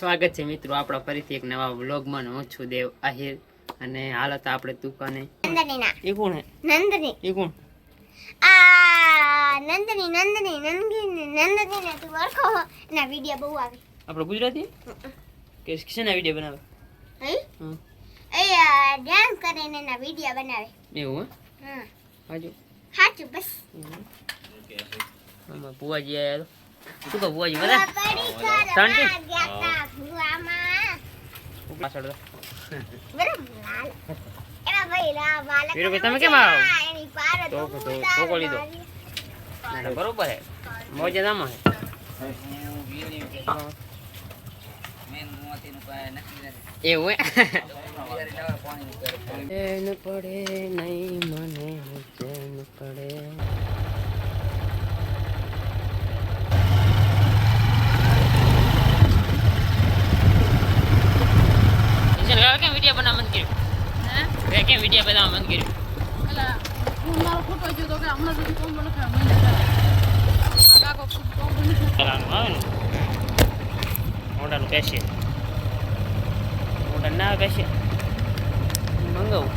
સ્વાગત છે મિત્રો આપણા ફરીથી એક નવા વ્લોગમાં. હું છું દેવ આહિર અને હાલ હતા આપણે દુકાને. નંદનીના એ કોણ હે? નંદની એ કોણ? આ નંદની નંદની તું ઓળખો એના વિડિયો બહુ આવે. આપણો ગુજરાતી કે શેના વિડિયો બનાવે? હે હમ એ ડાન્સ કરીને એના વિડિયો બનાવે. એવું હે? હા હાજો સાચું બસ. આમાં પુવાજી આયા તો શું કહો પુવાજી બધા શાંતિ ગયા ભુવામાં પાછળ બરાબર લાલ એમાં ભાઈ લા બાલક વીરુભાઈ તમે કેમ આવો? એની પાર તો લીધો ના બરોબર હે મોજે નામ હે એવું ચેન પડે નહીં મને ચેન પડે. કેમ વિડીયો બનાવવા મન કર્યું? હે કેમ વિડીયો બનાવવા મન કર્યું? એલા હું મારો ફોટો જોયો તો કે હમણાં સુધી કોમ બોલો કે મહિને આ કાકો કોમ બોલી કરાનું આવે ને મોઢાનું પેશે મોઢા ના પેશે મંગાવું.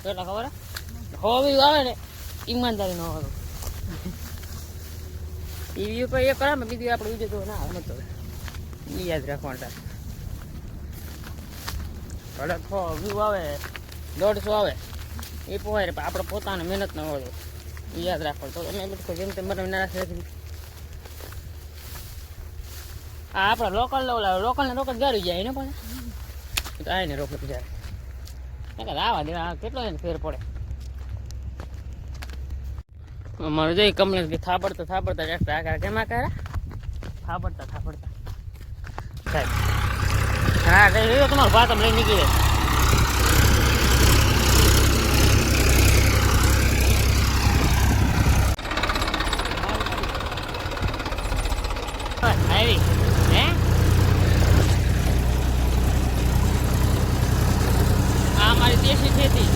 કેટલા ખબર હવે આવે ને ઈમાનદારી નો આવે એ વ્યૂ પર એ કરા બીજું આપણે બીજું તો ના આવે તો યાદ રાખવાનું. કડક વ્યૂ આવે 150 આવે એ પોવાય આપણે પોતાને મહેનત ન હોય એ યાદ રાખવાનું. તો તમે બધું જેમ તેમ મને ના રાખે આ આપણા લોકલને રોકડ ગાડી જાય ને પણ તો આવીને રોકડ જાય આવા દે કેટલો એને ફેર પડે. અમારે જોઈ કમલેશ કે થાપડતા કેમાં કર્યા થાપડતા સાહેબ હા તમારો ભાત લઈ નીકળી આવી હે આ મારી દેશી ખેતી.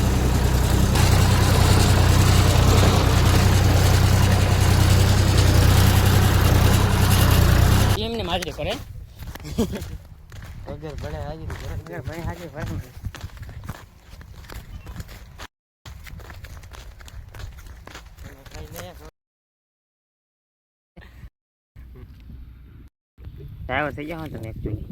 એમને હાજરી કરે વગર ભલે હાજરી કરે વગર ભલે હાજરી કરે ડ્રાઈવર થઈ જાવ તમે એકચ્યુઅલી